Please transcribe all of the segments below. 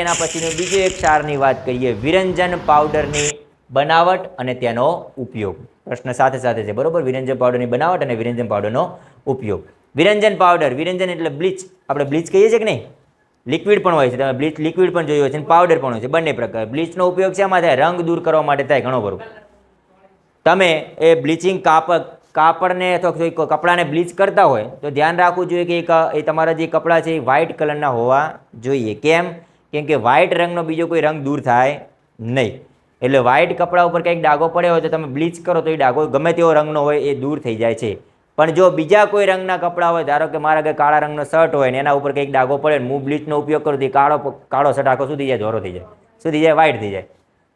એના પછીની બીજી એક ક્ષારની વાત કરીએ, વિરંજન પાવડરની બનાવટ અને તેનો ઉપયોગ. પ્રશ્ન સાથે સાથે છે, બરોબર. વિરંજન પાવડરની બનાવટ અને વિરંજન પાવડરનો ઉપયોગ. વિરંજન પાવડર, વિરંજન એટલે બ્લીચ. આપણે બ્લીચ કહીએ છીએ કે નહીં? લિક્વિડ પણ હોય છે, તમે બ્લીચ લિક્વિડ પણ જોયું છે અને પાવડર પણ હોય છે, બંને પ્રકાર. બ્લીચનો ઉપયોગ શેમાં થાય? રંગ દૂર કરવા માટે થાય, ઘણો ખરો. તમે એ બ્લીચિંગ કાપડને અથવા કપડાને બ્લીચ કરતા હોય તો ધ્યાન રાખવું જોઈએ કે એ તમારા જે કપડાં છે એ વ્હાઇટ કલરના હોવા જોઈએ. કેમ? કેમ કે વ્હાઇટ રંગનો બીજો કોઈ રંગ દૂર થાય નહીં. એટલે વ્હાઇટ કપડા ઉપર કંઈક ડાઘો પડ્યો હોય તો તમે બ્લીચ કરો તો એ ડાઘો ગમે તેવો રંગનો હોય એ દૂર થઈ જાય છે. પણ જો બીજા કોઈ રંગના કપડાં હોય, ધારો કે મારા આગળ કાળા રંગનો શર્ટ હોય ને એના ઉપર કંઈક ડાઘો પડે ને હું બ્લીચનો ઉપયોગ કરું તો કાળો શર્ટ આખો શું થઈ જાય? ધોરો થઈ જાય. શું થઈ જાય? વ્હાઇટ થઈ જાય.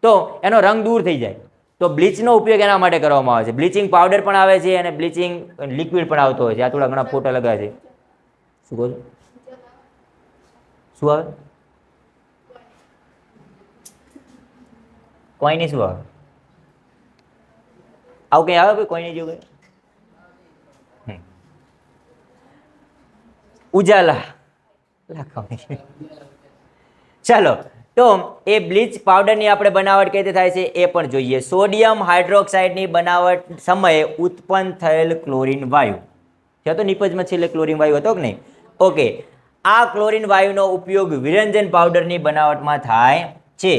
તો એનો રંગ દૂર થઈ જાય. તો બ્લીચનો ઉપયોગ એના માટે કરવામાં આવે છે. બ્લીચિંગ પાવડર પણ આવે છે અને બ્લીચિંગ લિક્વિડ પણ આવતો હોય છે. આ થોડા ઘણા ફોટા લગાવે છે. શું કહો છો? શું આવે? કોઈ નહીં. શું આવે? આવું કંઈ આવે? કોઈ નહીં જેવું? ઉજાલા. ચાલો, તો એ બ્લીચ પાવડરની આપણે બનાવટ કઈ રીતે થાય છે એ પણ જોઈએ. સોડિયમ હાઇડ્રોક્સાઇડની બનાવટ સમયે ઉત્પન્ન થયેલ ક્લોરીન વાયુ છે. તો નિપજમાં છેલ્લે ક્લોરીન વાયુ હતો કે નહીં? ઓકે. આ ક્લોરીન વાયુનો ઉપયોગ વિરંજન પાવડરની બનાવટમાં થાય છે.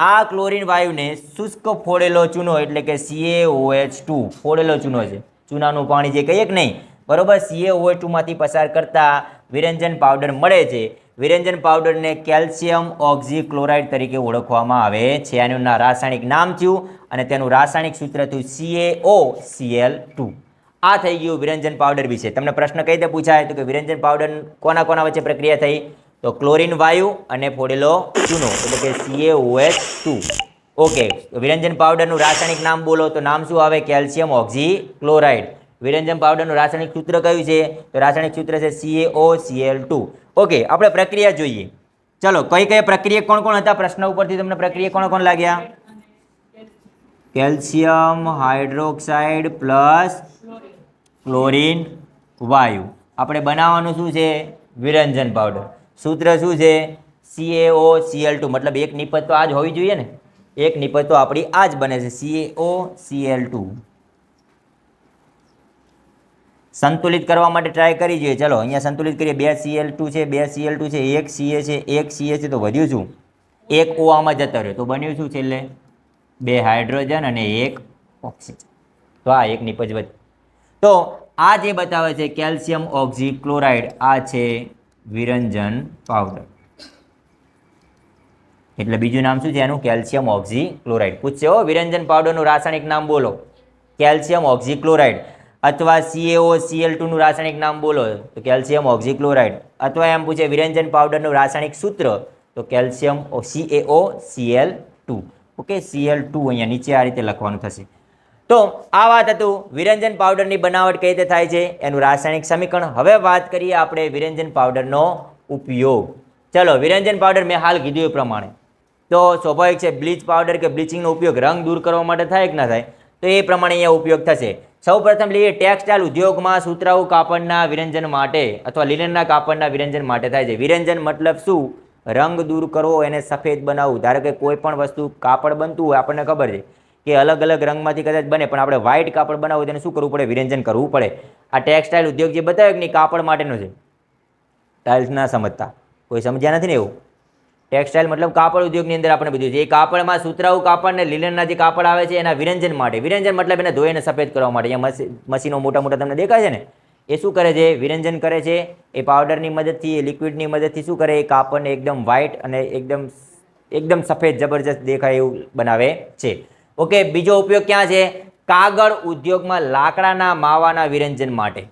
આ ક્લોરીન વાયુને શુષ્ક ફોડેલો ચૂનો એટલે કે CaOH2 ફોડેલો ચૂનો છે. ચૂનાનું પાણી જે કહીએ કે નહીં, બરોબર, CaOH2 માંથી પસાર કરતા વિરંજન પાવડર મળે છે. વિરંજન પાવડરને કેલ્શિયમ ઓક્ઝીક્લોરાઇડ તરીકે ઓળખવામાં આવે છે. આનું રાસાયણિક નામ થયું અને તેનું રાસાયણિક સૂત્ર થયું CaOCl2. આ થઈ ગયું વિરંજન પાવડર વિશે. તમને પ્રશ્ન કઈ રીતે પૂછાય તો કે વિરંજન પાવડર કોના કોના વચ્ચે પ્રક્રિયા થઈ? તો ક્લોરીન વાયુ અને ફોડેલો ચૂનો એટલે કે CaOH2. ઓકે. વિરંજન પાવડરનું રાસાયણિક નામ બોલો તો નામ શું આવે? કેલ્શિયમ ઓક્ઝીક્લોરાઇડ. વિરંજન પાવડરનું રાસાયણિક સૂત્ર કયું છે? તો રાસાયણિક સૂત્ર છે CaOCl2. ઓકે. આપણે પ્રક્રિયા જોઈએ. ચલો, કઈ કઈ પ્રક્રિયા કોણ કોણ હતા? પ્રશ્ન ઉપરથી તમને પ્રક્રિયા કોણ લાગ્યા? કેલ્શિયમ હાઇડ્રોક્સાઇડ પ્લસ ક્લોરીન વાયુ. આપણે બનાવવાનું શું છે? વિરંજન પાવડર. સૂત્ર શું છે? CaOCl2. મતલબ એક નિપજ તો આ જ હોવી જોઈએ ને. એક નિપજ તો આપણી આ જ બને છે, CaOCl2. સંતુલિત કરવા માટે ટ્રાય કરી જોઈએ. ચલો, અહીંયા સંતુલિત કરીએ. 2 Cl2 છે, 2 Cl2 છે, 1 Ca છે, 1 Ca છે, તો વધ્યું શું? 1 O આમાં જતો રહ્યો તો બન્યું શું છેલ્લે? 2 હાઇડ્રોજન અને 1 ઓક્સિજન. તો આ એક નિપજ વધી. તો આ જે બતાવે છે કેલ્શિયમ ઓક્ઝીક્લોરાઇડ, આ છે વિરંજન પાવડર. એટલે બીજું નામ શું છે એનું? કેલ્શિયમ ઓક્ઝીક્લોરાઇડ. પૂછશે હો, વિરંજન પાવડરનું રાસાયણિક નામ બોલો. કેલ્શિયમ ઓક્ઝીક્લોરાઇડ. અથવા CaOCl2 નું રાસાયણિક નામ બોલો તો કેલ્શિયમ ઓક્ઝીક્લોરાઇડ. અથવા એમ પૂછે વિરંજન પાવડરનું રાસાયણિક સૂત્ર તો કેલ્શિયમ CaOCl2. ઓકે. Cl2 અહીંયા નીચે આ રીતે લખવાનું થશે. તો આ વાત હતું વિરંજન પાવડરની બનાવટ કઈ રીતે થાય છે, એનું રાસાયણિક સમીકરણ. હવે વાત કરીએ આપણે વિરંજન પાવડરનો ઉપયોગ. ચલો, વિરંજન પાવડર મેં હાલ કીધું એ પ્રમાણે તો સ્વાભાવિક છે બ્લીચ પાવડર કે બ્લીચિંગનો ઉપયોગ રંગ દૂર કરવા માટે થાય કે ના થાય? તો એ પ્રમાણે અહીંયા ઉપયોગ થશે. સૌ પ્રથમ લઈએ ટેક્સટાઇલ ઉદ્યોગમાં સુતરાઉ કાપડના વિરંજન માટે અથવા લિનનના કાપડના વિરંજન માટે થાય છે. વિરંજન મતલબ શું? રંગ દૂર કરવો, એને સફેદ બનાવવું. ધારો કે કોઈ પણ વસ્તુ કાપડ બનતું હોય, આપણને ખબર છે કે અલગ અલગ રંગમાંથી કદાચ બને, પણ આપણે વ્હાઇટ કાપડ બનાવવું તેને શું કરવું પડે? વિરંજન કરવું પડે. આ ટેક્સટાઇલ ઉદ્યોગ જે બતાવ્યો કે નહીં કાપડ માટેનો છે. ટાઇલ્સ ના સમજતા કોઈ સમજ્યા નથી ને એવું? ટેક્સટાઇલ મતલબ કાપડ ઉદ્યોગની અંદર આપણે બધું છે. એ કાપડમાં સુતરાઉ કાપડ ને લિનનના જે કાપડ આવે છે એના વિરંજન માટે. વિરંજન મતલબ એને ધોઈને સફેદ કરવા માટે. અહીંયા મશીનો મોટા મોટા તમને દેખાય છે ને, એ શું કરે છે? વિરંજન કરે છે. એ પાવડરની મદદથી, એ લિક્વિડની મદદથી શું કરે? એ કાપડને એકદમ વ્હાઇટ અને એકદમ સફેદ જબરજસ્ત દેખાય એવું બનાવે છે. ઓકે. બીજો ઉપયોગ ક્યાં છે? કાગળ ઉદ્યોગમાં લાકડાના માવાના વિરંજન માટે.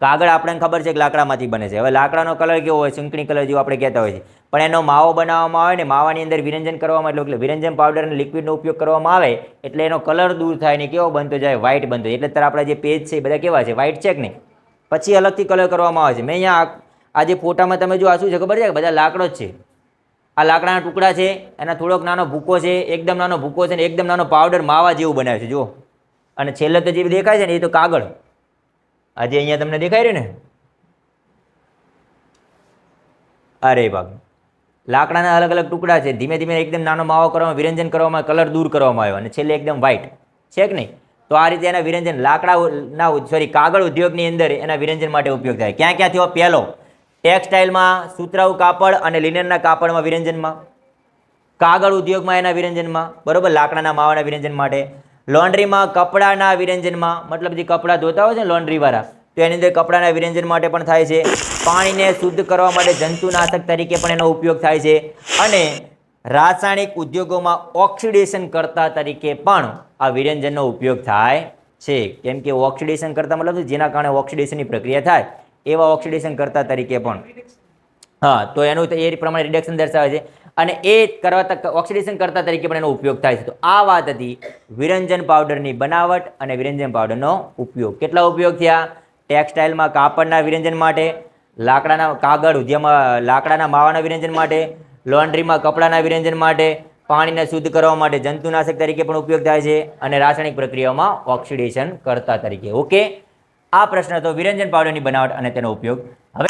કાગળ આપણને ખબર છે કે લાકડામાંથી બને છે. હવે લાકડાનો કલર કેવો હોય? શંકણી કલર જેવો આપણે કહેતા હોય છે. પણ એનો માવો બનાવવામાં આવે ને, માવાની અંદર વિરંજન કરવામાં એટલે વિરંજન પાવડર અને લિક્વિડનો ઉપયોગ કરવામાં આવે એટલે એનો કલર દૂર થાય ને કેવો બનતો જાય? વ્હાઇટ બનતો જાય. એટલે અત્યારે આપણા જે પેજ છે એ બધા કેવા છે? વ્હાઇટ છે કે નહીં? પછી અલગથી કલર કરવામાં આવે છે. મેં અહીંયા આ જે ફોટામાં તમે જો આ શું છે ખબર છે? બધા લાકડો જ છે. આ લાકડાના ટુકડા છે, એના થોડોક નાનો ભૂકો છે, એકદમ નાનો ભૂકો છે ને એકદમ નાનો પાવડર માવા જેવું બનાવે છે. જુઓ, અને છેલ્લે તો જે દેખાય છે ને એ તો કાગળ. આજે અહીંયા તમને દેખાય રહ્યું ને? અરે બાપ, લાકડાના અલગ અલગ ટુકડા છે, ધીમે ધીમે એકદમ નાનો માવો કરવામાં, વિરંજન કરવામાં, કલર દૂર કરવામાં આવ્યો અને છેલ્લે એકદમ વ્હાઇટ છે કે નહીં. તો આ રીતે એના વિરંજન કાગળ ઉદ્યોગની અંદર એના વિરંજન માટે ઉપયોગ થાય. ક્યાં ક્યાં થયો? પહેલો ટેક્સટાઇલમાં, સુતરાઉ કાપડ અને લિનનના કાપડમાં વિરંજનમાં, કાગળ ઉદ્યોગમાં એના વિરંજનમાં, બરોબર, લાકડાના માવાના વિરંજન માટે, લોન્ડ્રીમાં કપડાના વિરંજનમાં, મતલબ જે કપડાં ધોતા હોય છે ને લોન્ડ્રીવાળા, તો એની અંદર કપડાના વિરંજન માટે પણ થાય છે. પાણીને શુદ્ધ કરવા માટે જંતુનાશક તરીકે પણ એનો ઉપયોગ થાય છે. અને રાસાયણિક ઉદ્યોગોમાં ઓક્સિડેશન કરતા તરીકે પણ આ વિરંજનનો ઉપયોગ થાય છે. કેમ કે ઓક્સિડેશન કરતા મતલબ જેના કારણે ઓક્સિડેશનની પ્રક્રિયા થાય એવા ઓક્સિડેશન કરતા તરીકે પણ, હા, તો એનું એ પ્રમાણે રિડક્શન દર્શાવે છે. અને એ કરવા ઓક્સિડેશન કરતા તરીકે પણ એનો ઉપયોગ થાય છે. તો આ વાત હતી વિરંજન પાવડરની બનાવટ અને વિરંજન પાવડરનો ઉપયોગ. કેટલા ઉપયોગ થયા? ટેક્સટાઇલમાં કાપડના વિરંજન માટે, લાકડાના કાગળ ઉદ્યોગમાં લાકડાના માવાના વિરંજન માટે, લોન્ડ્રીમાં કપડાના વિરંજન માટે, પાણીને શુદ્ધ કરવા માટે જંતુનાશક તરીકે પણ ઉપયોગ થાય છે, અને રાસાયણિક પ્રક્રિયાઓમાં ઓક્સિડેશન કરતા તરીકે. ઓકે, આ પ્રશ્ન હતો વિરંજન પાવડરની બનાવટ અને તેનો ઉપયોગ. હવે